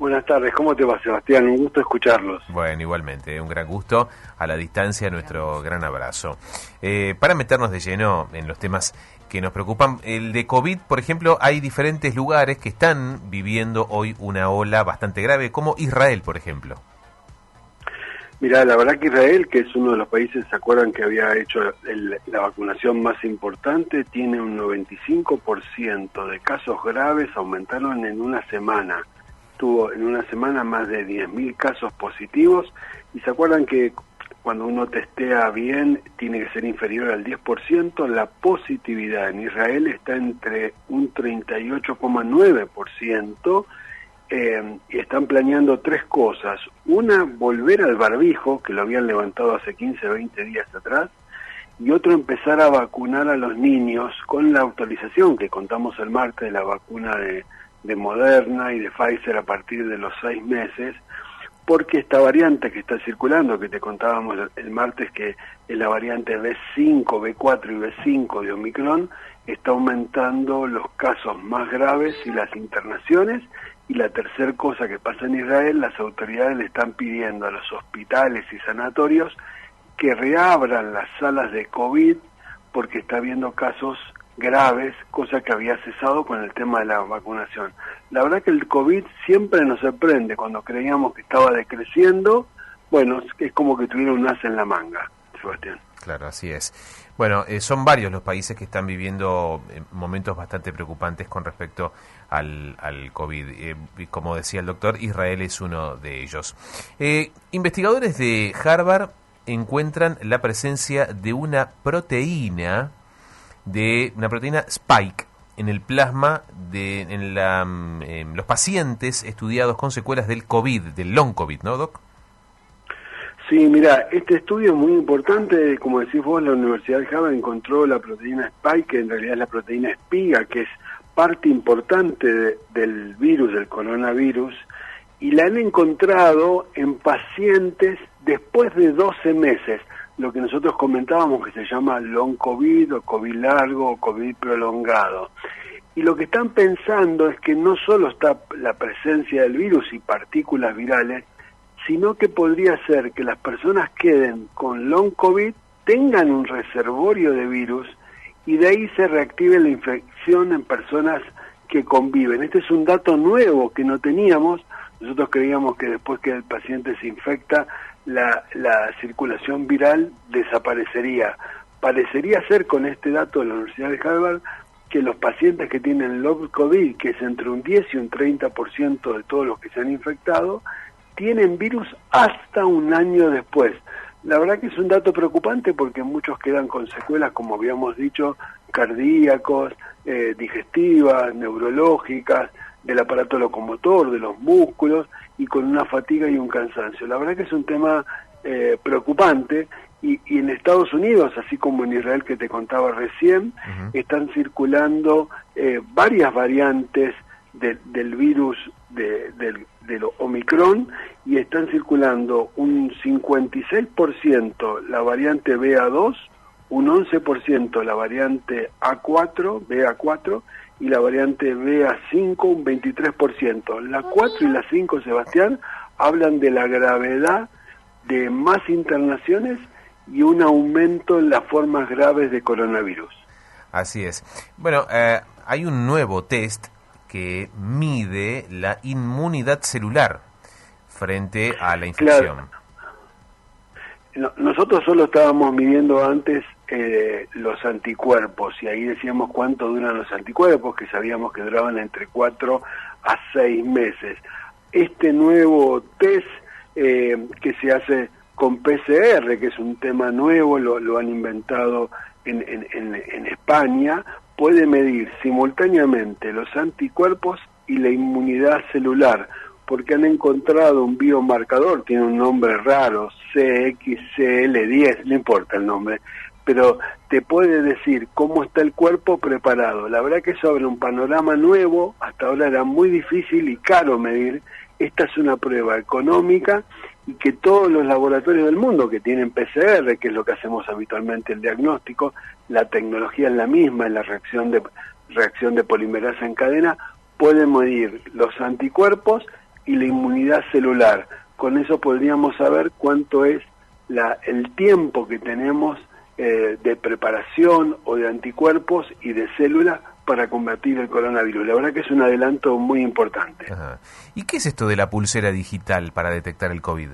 Buenas tardes, ¿cómo te va, Sebastián? Un gusto escucharlos. Bueno, igualmente, un gran gusto. A la distancia, nuestro gran abrazo. Para meternos de lleno en los temas que nos preocupan, el de COVID, por ejemplo, hay diferentes lugares que están viviendo hoy una ola bastante grave, como Israel, por ejemplo. Mirá, la verdad que Israel, que es uno de los países, ¿se acuerdan que había hecho la vacunación más importante? Tiene un 95% de casos graves, aumentaron en una semana. Tuvo en una semana más de 10.000 casos positivos, y se acuerdan que cuando uno testea bien tiene que ser inferior al 10%, la positividad en Israel está entre un 38,9%, y están planeando tres cosas. Una, volver al barbijo, que lo habían levantado hace 15, 20 días atrás, y otro, empezar a vacunar a los niños con la autorización que contamos el martes de la vacuna de Moderna y de Pfizer a partir de los 6 meses, porque esta variante que está circulando, que te contábamos el martes, que es la variante B5, B4 y B5 de Omicron, está aumentando los casos más graves y las internaciones. Y la tercera cosa que pasa en Israel, las autoridades le están pidiendo a los hospitales y sanatorios que reabran las salas de COVID, porque está habiendo casos graves, cosa que había cesado con el tema de la vacunación. La verdad que el COVID siempre nos sorprende. Cuando creíamos que estaba decreciendo, bueno, es como que tuviera un as en la manga, Sebastián. Claro, así es. Bueno, son varios los países que están viviendo momentos bastante preocupantes con respecto al COVID. Como decía el doctor, Israel es uno de ellos. Investigadores de Harvard encuentran la presencia de una proteína Spike en el plasma en los pacientes estudiados con secuelas del COVID, del long COVID, ¿no, Doc? Sí, mira, este estudio es muy importante. Como decís vos, la Universidad de Harvard encontró la proteína Spike, que en realidad es la proteína espiga, que es parte importante del virus, del coronavirus, y la han encontrado en pacientes después de 12 meses, lo que nosotros comentábamos que se llama long COVID o COVID largo o COVID prolongado. Y lo que están pensando es que no solo está la presencia del virus y partículas virales, sino que podría ser que las personas queden con long COVID, tengan un reservorio de virus y de ahí se reactive la infección en personas que conviven. Este es un dato nuevo que no teníamos. Nosotros creíamos que después que el paciente se infecta, la circulación viral desaparecería. Parecería ser, con este dato de la Universidad de Harvard, que los pacientes que tienen long COVID, que es entre un 10 y un 30% de todos los que se han infectado, tienen virus hasta un año después. La verdad que es un dato preocupante porque muchos quedan con secuelas, como habíamos dicho, cardíacos, digestivas, neurológicas, del aparato locomotor, de los músculos, y con una fatiga y un cansancio. La verdad que es un tema preocupante, y en Estados Unidos, así como en Israel que te contaba recién, están circulando varias variantes del virus del Omicron, y están circulando un 56% la variante BA2, un 11% la variante A4, BA4, y la variante BA5 un 23%. La 4 y la 5, Sebastián, hablan de la gravedad de más internaciones y un aumento en las formas graves de coronavirus. Así es. Bueno, hay un nuevo test que mide la inmunidad celular frente a la infección. Claro. Nosotros solo estábamos midiendo antes los anticuerpos, y ahí decíamos cuánto duran los anticuerpos, que sabíamos que duraban entre 4 a 6 meses. Este nuevo test que se hace con PCR, que es un tema nuevo, lo han inventado en España, puede medir simultáneamente los anticuerpos y la inmunidad celular, porque han encontrado un biomarcador, tiene un nombre raro, CXCL10, no importa el nombre, pero te puede decir cómo está el cuerpo preparado. La verdad que eso abre un panorama nuevo. Hasta ahora era muy difícil y caro medir. Esta es una prueba económica, y que todos los laboratorios del mundo que tienen PCR, que es lo que hacemos habitualmente, el diagnóstico, la tecnología es la misma, en la reacción de polimerasa en cadena, pueden medir los anticuerpos y la inmunidad celular. Con eso podríamos saber cuánto es el tiempo que tenemos de preparación o de anticuerpos y de células para combatir el coronavirus. La verdad que es un adelanto muy importante. Ajá. ¿Y qué es esto de la pulsera digital para detectar el COVID?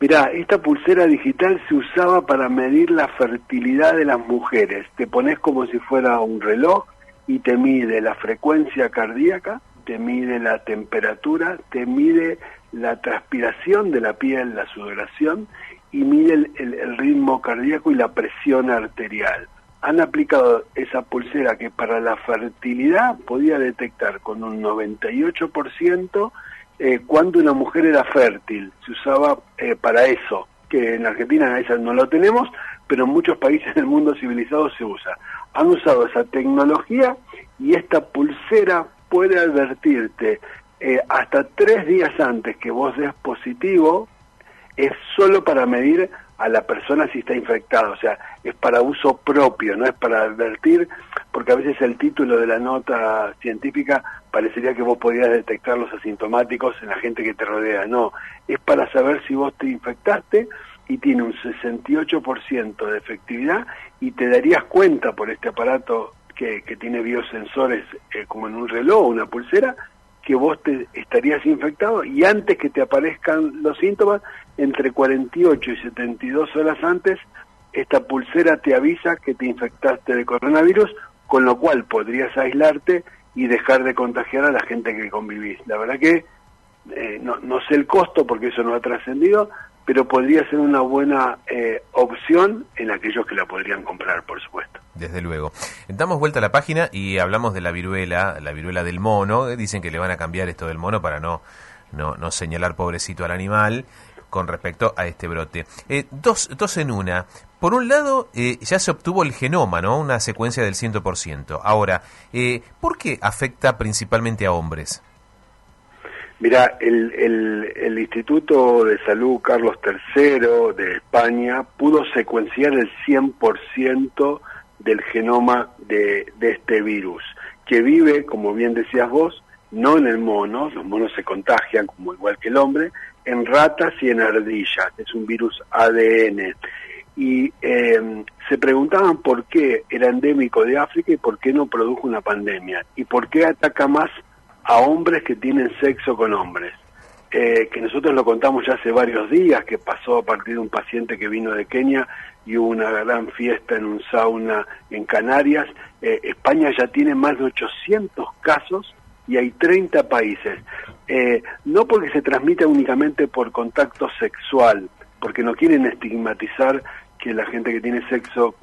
Mirá, esta pulsera digital se usaba para medir la fertilidad de las mujeres. Te pones como si fuera un reloj y te mide la frecuencia cardíaca, te mide la temperatura, te mide la transpiración de la piel, la sudoración, y mide el ritmo cardíaco y la presión arterial. Han aplicado esa pulsera que para la fertilidad podía detectar con un 98% cuando una mujer era fértil. Se usaba para eso, que en Argentina esa no lo tenemos, pero en muchos países del mundo civilizado se usa. Han usado esa tecnología y esta pulsera puede advertirte hasta 3 días antes que vos des positivo. Es solo para medir a la persona si está infectada, o sea, es para uso propio, no es para advertir, porque a veces el título de la nota científica parecería que vos podías detectar los asintomáticos en la gente que te rodea. No, es para saber si vos te infectaste, y tiene un 68% de efectividad, y te darías cuenta por este aparato que tiene biosensores como en un reloj o una pulsera, que vos te estarías infectado, y antes que te aparezcan los síntomas, entre 48 y 72 horas antes, esta pulsera te avisa que te infectaste de coronavirus, con lo cual podrías aislarte y dejar de contagiar a la gente que convivís. La verdad que no sé el costo porque eso no ha trascendido, pero podría ser una buena opción en aquellos que la podrían comprar, por supuesto. Desde luego. Damos vuelta a la página y hablamos de la viruela del mono. Dicen que le van a cambiar esto del mono para no señalar pobrecito al animal con respecto a este brote. Dos en una. Por un lado, ya se obtuvo el genoma, ¿no? Una secuencia del 100%. Ahora, ¿por qué afecta principalmente a hombres? Mirá, el Instituto de Salud Carlos III de España pudo secuenciar el 100% del genoma de este virus, que vive, como bien decías vos, no en el mono. Los monos se contagian, como igual que el hombre, en ratas y en ardillas. Es un virus ADN. Y se preguntaban por qué era endémico de África y por qué no produjo una pandemia, y por qué ataca más a hombres que tienen sexo con hombres. Que nosotros lo contamos ya hace varios días, que pasó a partir de un paciente que vino de Kenia y hubo una gran fiesta en un sauna en Canarias. España ya tiene más de 800 casos y hay 30 países. No porque se transmita únicamente por contacto sexual, porque no quieren estigmatizar que la gente que tiene sexo,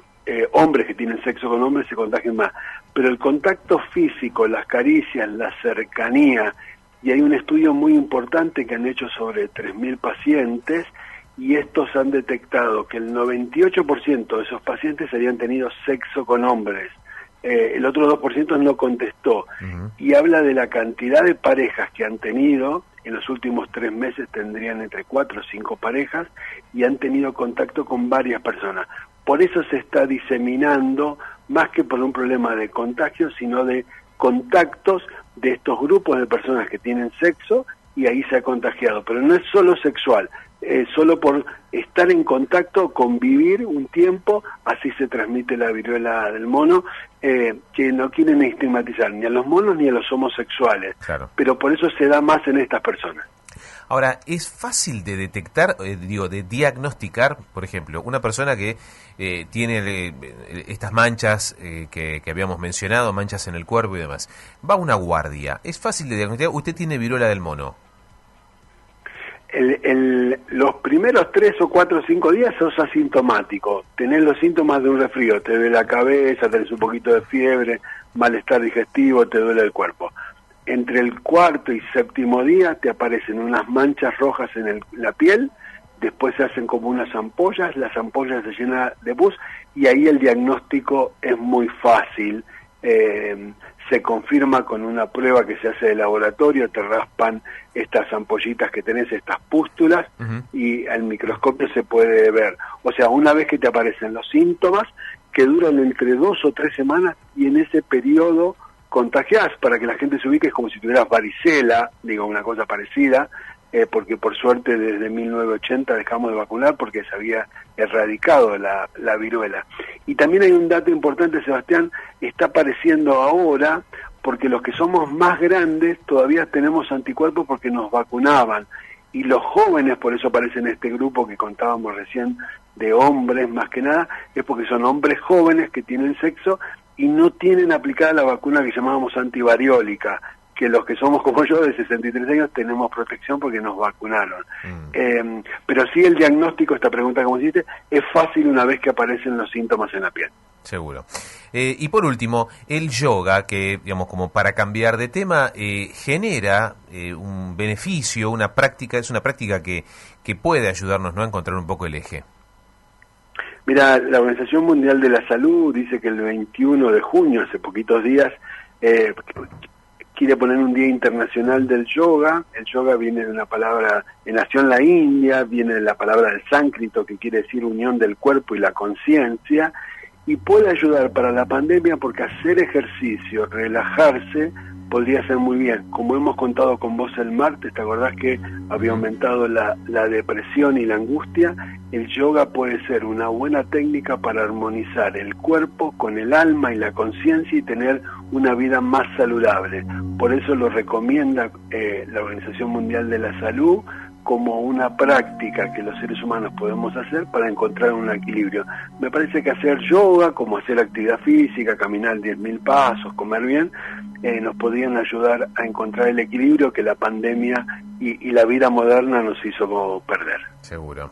hombres que tienen sexo con hombres se contagien más, pero el contacto físico, las caricias, la cercanía, y hay un estudio muy importante que han hecho sobre 3.000 pacientes, y estos han detectado que el 98% de esos pacientes habían tenido sexo con hombres. El otro 2% no contestó. Y habla de la cantidad de parejas que han tenido. En los últimos 3 meses tendrían entre 4 o 5 parejas y han tenido contacto con varias personas. Por eso se está diseminando, más que por un problema de contagio, sino de contactos de estos grupos de personas que tienen sexo, y ahí se ha contagiado. Pero no es solo sexual, solo por estar en contacto, convivir un tiempo, así se transmite la viruela del mono, que no quieren estigmatizar ni a los monos ni a los homosexuales. Claro. Pero por eso se da más en estas personas. Ahora, ¿es fácil de detectar, de diagnosticar, por ejemplo, una persona que tiene estas manchas que habíamos mencionado, manchas en el cuerpo y demás? Va a una guardia. ¿Es fácil de diagnosticar? ¿Usted tiene viruela del mono? Los primeros 3 o 4 o 5 días sos asintomático. Tenés los síntomas de un resfrío. Te duele la cabeza, tenés un poquito de fiebre, malestar digestivo, te duele el cuerpo. Entre el 4º y 7º día te aparecen unas manchas rojas en la piel, después se hacen como unas ampollas, las ampollas se llenan de pus, y ahí el diagnóstico es muy fácil. Se confirma con una prueba que se hace de laboratorio, te raspan estas ampollitas que tenés, estas pústulas, y al microscopio se puede ver. O sea, una vez que te aparecen los síntomas, que duran entre 2 o 3 semanas, y en ese periodo contagiás, para que la gente se ubique, es como si tuvieras varicela, digo, una cosa parecida, porque por suerte desde 1980 dejamos de vacunar porque se había erradicado la viruela. Y también hay un dato importante, Sebastián, está apareciendo ahora, porque los que somos más grandes todavía tenemos anticuerpos porque nos vacunaban. Y los jóvenes, por eso aparece en este grupo que contábamos recién de hombres más que nada, es porque son hombres jóvenes que tienen sexo y no tienen aplicada la vacuna que llamábamos antivariólica, que los que somos como yo de 63 años tenemos protección porque nos vacunaron. Pero sí el diagnóstico, esta pregunta como hiciste, es fácil una vez que aparecen los síntomas en la piel. Seguro. Y por último, el yoga, que digamos como para cambiar de tema, genera un beneficio, una práctica, es una práctica que puede ayudarnos, ¿no?, a encontrar un poco el eje. Mira, la Organización Mundial de la Salud dice que el 21 de junio, hace poquitos días, quiere poner un Día Internacional del Yoga. El yoga viene de una palabra, nació en la India, viene de la palabra del sánscrito, que quiere decir unión del cuerpo y la conciencia, y puede ayudar para la pandemia porque hacer ejercicio, relajarse, podría ser muy bien. Como hemos contado con vos el martes, ¿te acordás que había aumentado la depresión y la angustia? El yoga puede ser una buena técnica para armonizar el cuerpo con el alma y la conciencia y tener una vida más saludable. Por eso lo recomienda la Organización Mundial de la Salud como una práctica que los seres humanos podemos hacer para encontrar un equilibrio. Me parece que hacer yoga, como hacer actividad física, caminar 10.000 pasos, comer bien, nos podrían ayudar a encontrar el equilibrio que la pandemia y la vida moderna nos hizo perder. Seguro.